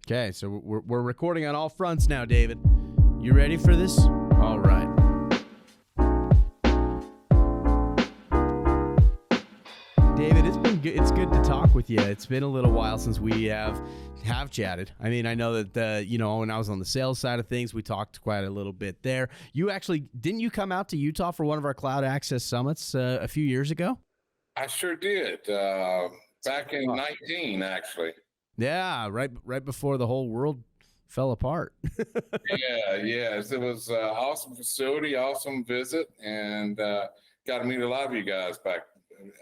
Okay, so we're recording on all fronts now, David. You ready for this? All right. David, it's been good. It's good to talk with you. It's been a little while since we have chatted. I mean, I know that when I was on the sales side of things, we talked quite a little bit there. You actually didn't you come out to Utah for one of our cloud access summits a few years ago? I sure did. Back in 19, actually. Yeah, right before the whole world fell apart. Yes. It was an awesome facility, awesome visit, and got to meet a lot of you guys back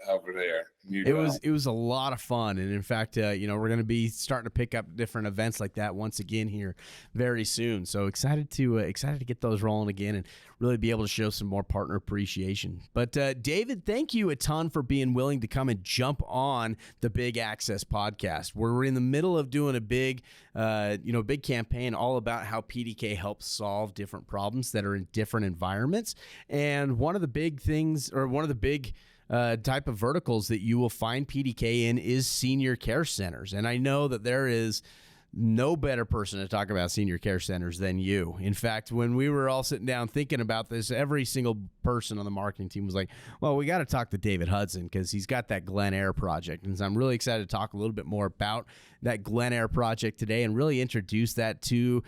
over there. It was a lot of fun, and in fact, we're going to be starting to pick up different events like that once again here very soon. So excited to get those rolling again and really be able to show some more partner appreciation. But David, thank you a ton for being willing to come and jump on the Big Access podcast. We're in the middle of doing a big campaign all about how PDK helps solve different problems that are in different environments, and one of the big type of verticals that you will find PDK in is senior care centers. And I know that there is no better person to talk about senior care centers than you. In fact, when we were all sitting down thinking about this, every single person on the marketing team was like, well, we got to talk to David Hudson because he's got that Glenaire project. And so I'm really excited to talk a little bit more about that Glenaire project today and really introduce that to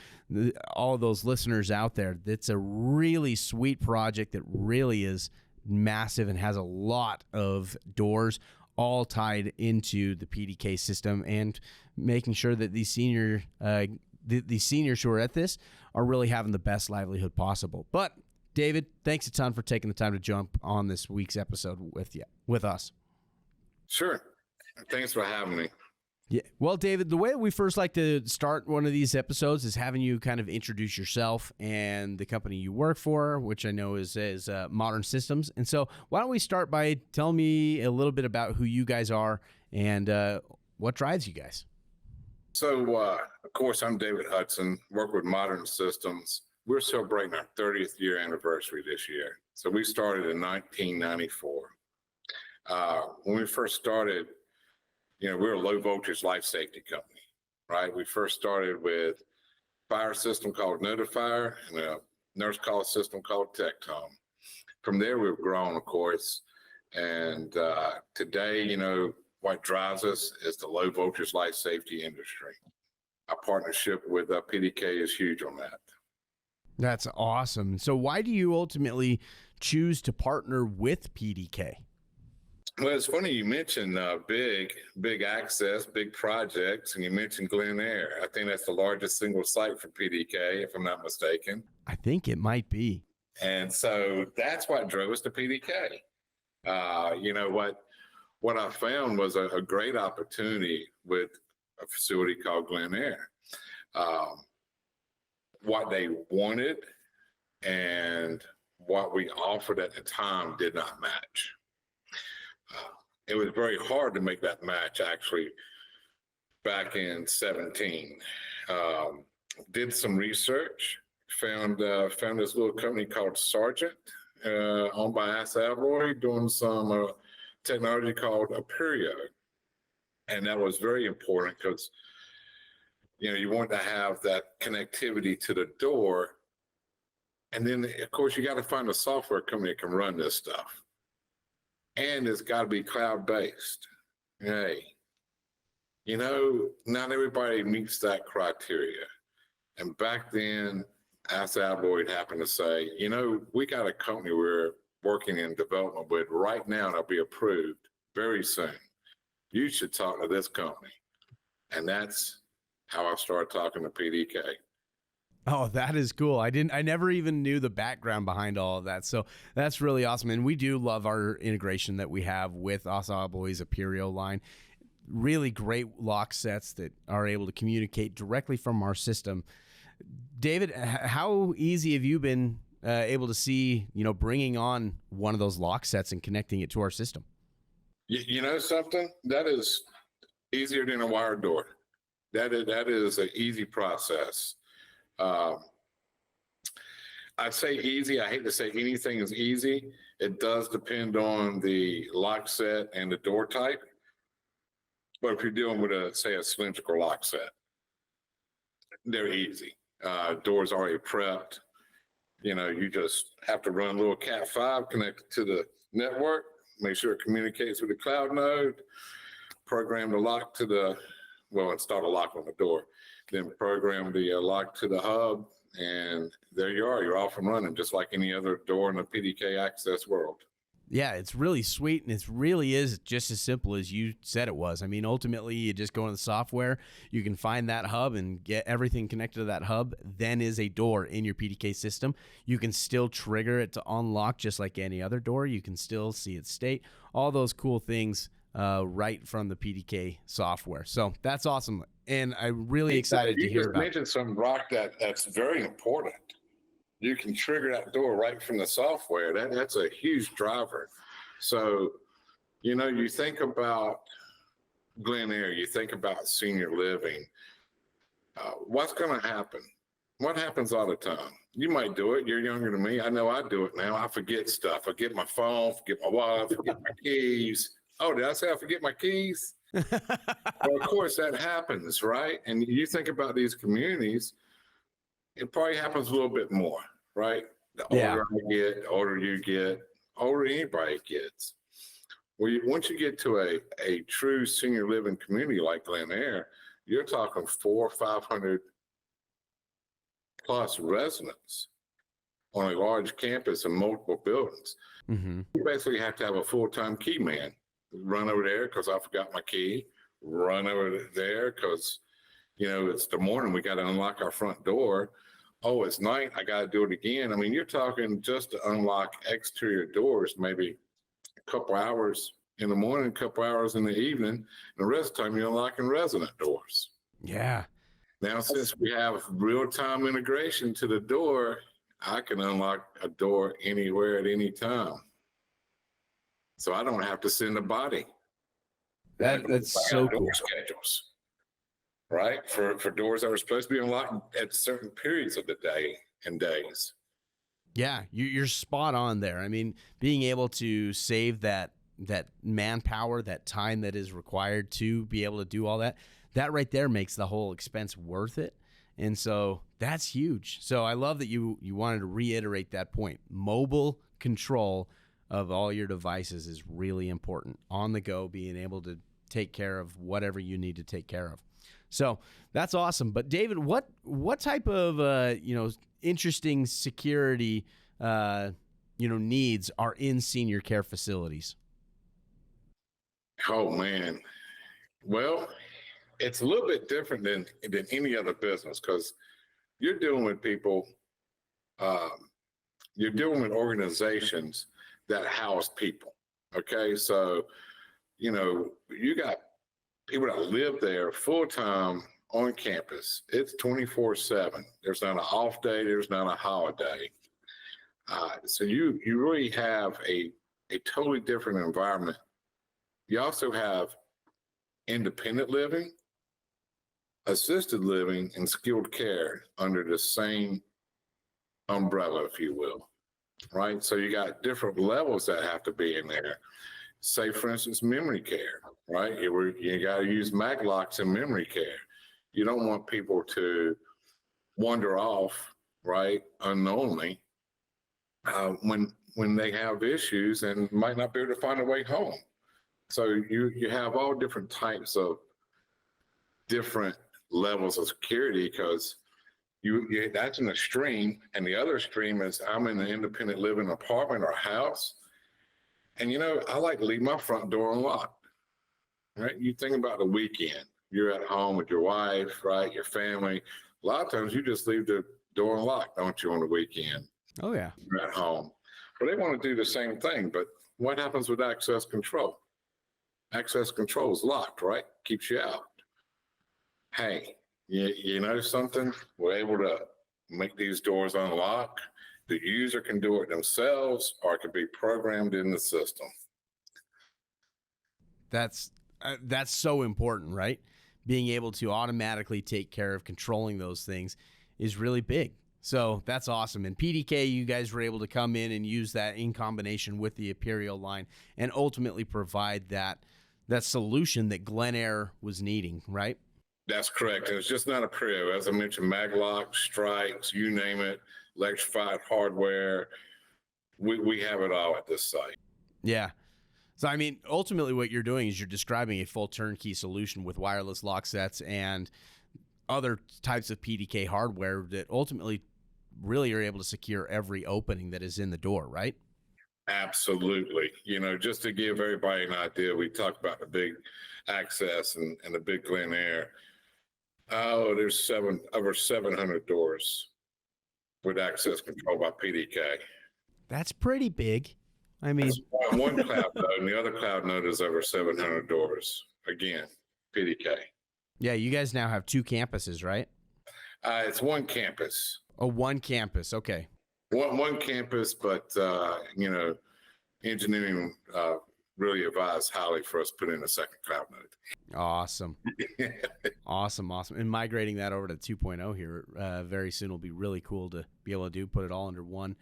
all of those listeners out there. It's a really sweet project that really is massive and has a lot of doors all tied into the PDK system and making sure that these seniors who are at this are really having the best livelihood possible. But David, thanks a ton for taking the time to jump on this week's episode with us. Sure. Thanks for having me. Yeah. Well, David, the way we first like to start one of these episodes is having you kind of introduce yourself and the company you work for, which I know is Modern Systems. And so why don't we start by telling me a little bit about who you guys are and what drives you guys? So, of course, I'm David Hudson, work with Modern Systems. We're celebrating our 30th year anniversary this year. So we started in 1994. When we first started, we're a low voltage life safety company, right? We first started with a fire system called Notifier and a nurse call system called TechTom. From there, we've grown, of course. And today, what drives us is the low voltage life safety industry. Our partnership with PDK is huge on that. That's awesome. So why do you ultimately choose to partner with PDK? Well, it's funny you mentioned big access, big projects, and you mentioned Glenaire. I think that's the largest single site for PDK, if I'm not mistaken. I think it might be. And so that's what drove us to PDK. What I found was a great opportunity with a facility called Glenaire. What they wanted and what we offered at the time did not match. It was very hard to make that match, actually, back in 17. Did some research, found this little company called Sargent, owned by Assa Abloy, doing some technology called Aperio. And that was very important because, you want to have that connectivity to the door. And then, of course, you got to find a software company that can run this stuff. And it's got to be cloud-based. Hey, not everybody meets that criteria. And back then, Assa Abloy happened to say, we got a company we're working in development with right now that'll be approved very soon. You should talk to this company. And that's how I started talking to PDK. Oh, that is cool. I never even knew the background behind all of that. So that's really awesome. And we do love our integration that we have with Assa Abloy's Aperio line. Really great lock sets that are able to communicate directly from our system. David, how easy have you been able to see, bringing on one of those lock sets and connecting it to our system? You know something? That is easier than a wired door. That is an easy process. I say easy. I hate to say anything is easy. It does depend on the lock set and the door type. But if you're dealing with a cylindrical lock set, they're easy. Doors already prepped. You just have to run a little Cat5 connected to the network, make sure it communicates with the cloud node, program the lock install a lock on the door, then program the lock to the hub, and there you are. You're off and running just like any other door in the PDK access world. Yeah, it's really sweet, and it really is just as simple as you said it was. I mean, ultimately, you just go into the software, you can find that hub and get everything connected to that hub, then is a door in your PDK system. You can still trigger it to unlock just like any other door. You can still see its state, all those cool things right from the PDK software. So that's awesome, and I'm really excited to hear about it. You mentioned some rock that's very important. You can trigger that door right from the software. That's a huge driver. So, you think about Glenaire, you think about senior living. What's going to happen? What happens all the time? You might do it. You're younger than me. I know I do it now. I forget stuff. I forget my phone, forget my wallet, forget my keys. Oh, did I say I forget my keys? Well, of course, that happens, right? And you think about these communities, it probably happens a little bit more, right? The older I get, the older you get, older anybody gets. Well, once you get to a true senior living community like Glenaire, you're talking 400 or 500 plus residents on a large campus and multiple buildings. Mm-hmm. You basically have to have a full-time key man. Run over there because I forgot my key. Run over there because, it's the morning. We got to unlock our front door. Oh, it's night. I got to do it again. I mean, you're talking just to unlock exterior doors, maybe a couple hours in the morning, a couple hours in the evening. And the rest of the time, you're unlocking resident doors. Yeah. Now, since we have real-time integration to the door, I can unlock a door anywhere at any time. So I don't have to send a body. That's so cool. Schedules, right? For doors that are supposed to be unlocked at certain periods of the day and days. Yeah, you're spot on there. I mean, being able to save that manpower, that time that is required to be able to do all that right there makes the whole expense worth it. And so that's huge. So I love that you wanted to reiterate that point. Mobile control of all your devices is really important. On the go, being able to take care of whatever you need to take care of. So that's awesome. But David, what type of interesting security needs are in senior care facilities? Oh man, well, it's a little bit different than any other business because you're dealing with people. You're dealing with organizations that house people. Okay, so you got people that live there full time on campus. It's 24/7. There's not an off day. There's not a holiday. So you really have a totally different environment. You also have independent living, assisted living, and skilled care under the same umbrella, if you will. Right? So you got different levels that have to be in there. Say, for instance, memory care, right? You got to use mag locks in memory care. You don't want people to wander off, right, unknowingly when they have issues and might not be able to find a way home. So you have all different types of different levels of security because that's an extreme, and the other extreme is I'm in an independent living apartment or house, and I like to leave my front door unlocked. Right? You think about the weekend, you're at home with your wife, right? Your family. A lot of times you just leave the door unlocked, don't you, on the weekend? Oh yeah, you're at home. Well, they want to do the same thing, but what happens with access control? Access control is locked, right? Keeps you out. Hey. You know something? We're able to make these doors unlock. The user can do it themselves, or it can be programmed in the system. That's so important, right? Being able to automatically take care of controlling those things is really big. So that's awesome. And PDK, you guys were able to come in and use that in combination with the Aperio line and ultimately provide that solution that Glenaire was needing, right? That's correct. And it's just not Aperio. As I mentioned, Maglock, strikes, you name it, electrified hardware. We have it all at this site. Yeah. So, I mean, ultimately what you're doing is you're describing a full turnkey solution with wireless lock sets and other types of PDK hardware that ultimately really are able to secure every opening that is in the door, right? Absolutely. Just to give everybody an idea, we talked about the big access and the big Glenaire. Oh, there's over 700 doors with access control by PDK. That's pretty big. I mean, one cloud node, and the other cloud node is over 700 doors. Again, PDK. Yeah, you guys now have 2 campuses, right? It's one campus. Oh, one campus. Okay. One campus, but engineering really advised highly for us to put in a second cloud node. Awesome. Awesome. And migrating that over to 2.0 here very soon will be really cool to be able to put it all under one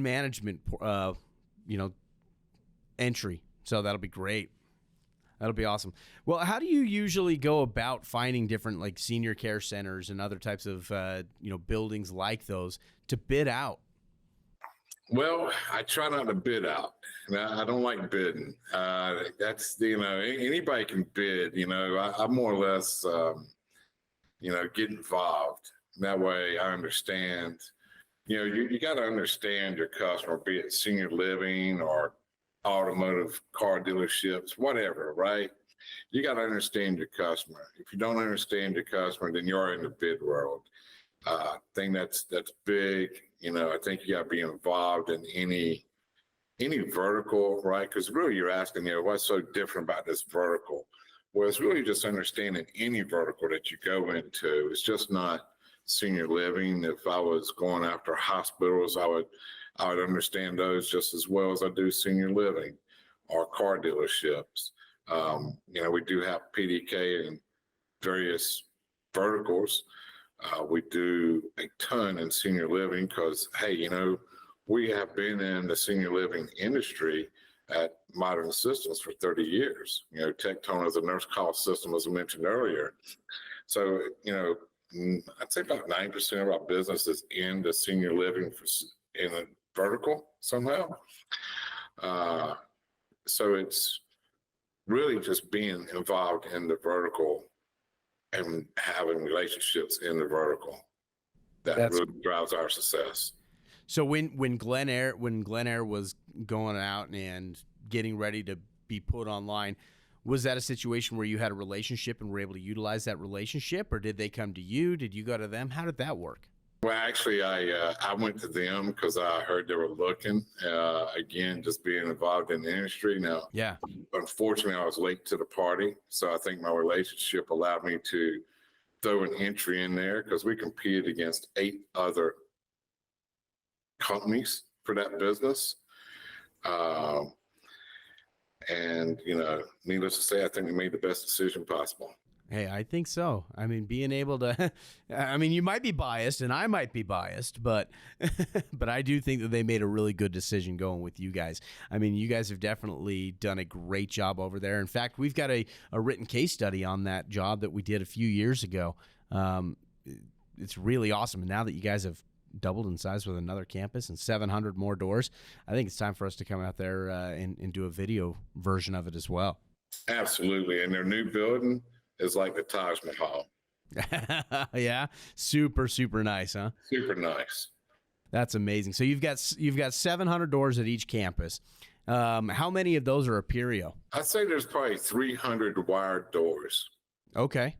management entry. So that'll be great. That'll be awesome. Well, how do you usually go about finding different like senior care centers and other types of buildings like those to bid out? Well, I try not to bid out. I don't like bidding. That's anybody can bid. I more or less get involved. That way, I understand. You got to understand your customer, be it senior living or automotive car dealerships, whatever, right? You got to understand your customer. If you don't understand your customer, then you're in the bid world. I think that's big. I think you got to be involved in any vertical, right? Because really you're asking, what's so different about this vertical? Well, it's really just understanding any vertical that you go into. It's just not senior living. If I was going after hospitals, I would understand those just as well as I do senior living or car dealerships. We do have PDK in various verticals. We do a ton in senior living because, hey, we have been in the senior living industry at Modern Systems for 30 years. Tectone is a nurse call system, as I mentioned earlier. So, I'd say about 9% of our business is in the senior living in a vertical somehow. So it's really just being involved in the vertical and having relationships in the vertical that really drives our success. So when Glenaire was going out and getting ready to be put online, was that a situation where you had a relationship and were able to utilize that relationship, or did they come to you? Did you go to them? How did that work? Well, actually, I went to them because I heard they were looking. Again, just being involved in the industry. Now, yeah. Unfortunately, I was late to the party, so I think my relationship allowed me to throw an entry in there because we competed against 8 other companies for that business. And needless to say, I think we made the best decision possible. Hey, I think so. I mean, being able to, you might be biased and I might be biased, but I do think that they made a really good decision going with you guys. I mean, you guys have definitely done a great job over there. In fact, we've got a written case study on that job that we did a few years ago. It's really awesome. And now that you guys have doubled in size with another campus and 700 more doors, I think it's time for us to come out there and do a video version of it as well. Absolutely. And their new building is like the Taj Mahal. Yeah, super nice, huh? Super nice. That's amazing. So you've got 700 doors at each campus. How many of those are Aperio? I'd say there's probably 300 wired doors. Okay,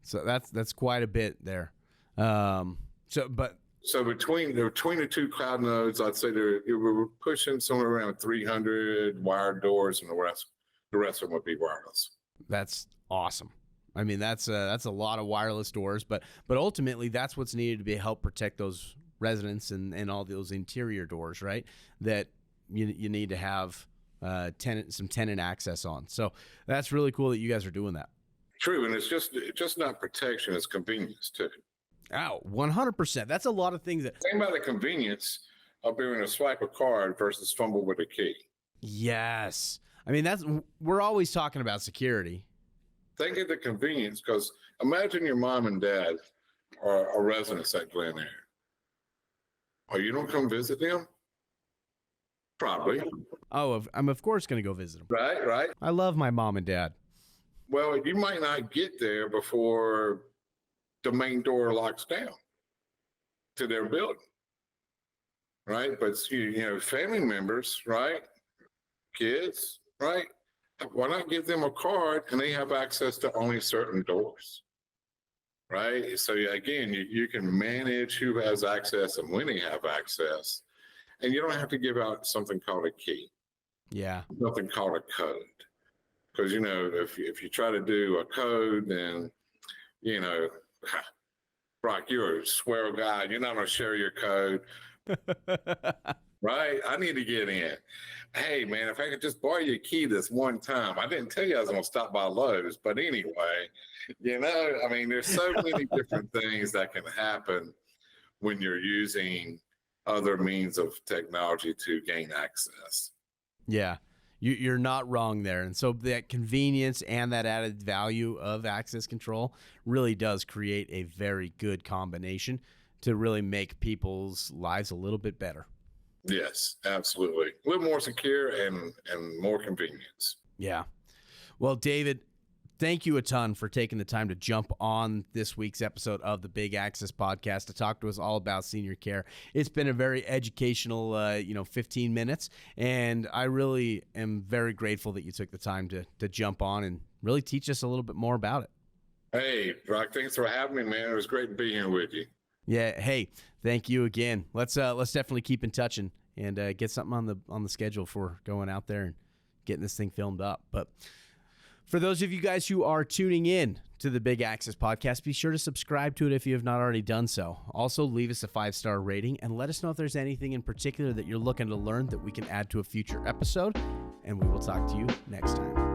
so that's quite a bit there. So between the 2 cloud nodes, I'd say we're pushing somewhere around 300 wired doors, and the rest of them would be wireless. That's awesome. I mean, that's a lot of wireless doors, but ultimately that's what's needed to help protect those residents and all those interior doors, right? That you need to have some tenant access on. So that's really cool that you guys are doing that. True, and it's just not protection; it's convenience too. Oh, 100%. That's a lot of things that. Think about the convenience of being able to swipe a card versus fumble with a key. Yes. I mean, we're always talking about security, Think of the convenience, because imagine your mom and dad are residents at Glenaire. Oh, you don't come visit them? Probably. Oh, I'm of course going to go visit them. Right. I love my mom and dad. Well, you might not get there before the main door locks down to their building, right? But family members, right? Kids, right? Why not give them a card and they have access to only certain doors, right? So again, you can manage who has access and when they have access, and you don't have to give out something called a key. Yeah. Something called a code. Because, if you try to do a code, then, Brock, you're a swear guy. You're not going to share your code. Right? I need to get in. Hey, man, if I could just borrow your key this one time. I didn't tell you I was going to stop by Lowe's. But anyway, there's so many different things that can happen when you're using other means of technology to gain access. Yeah. You're not wrong there. And so that convenience and that added value of access control really does create a very good combination to really make people's lives a little bit better. Yes, absolutely. A little more secure and more convenience. Yeah. Well, David, thank you a ton for taking the time to jump on this week's episode of the Big Access Podcast to talk to us all about senior care. It's been a very educational, 15 minutes, and I really am very grateful that you took the time to jump on and really teach us a little bit more about it. Hey, Brock, thanks for having me, man. It was great to be here with you. Yeah. Hey, thank you again. Let's definitely keep in touch and get something on the schedule for going out there and getting this thing filmed up. But for those of you guys who are tuning in to the Big Access Podcast, be sure to subscribe to it if you have not already done so. Also, leave us a 5-star rating and let us know if there's anything in particular that you're looking to learn that we can add to a future episode. And we will talk to you next time.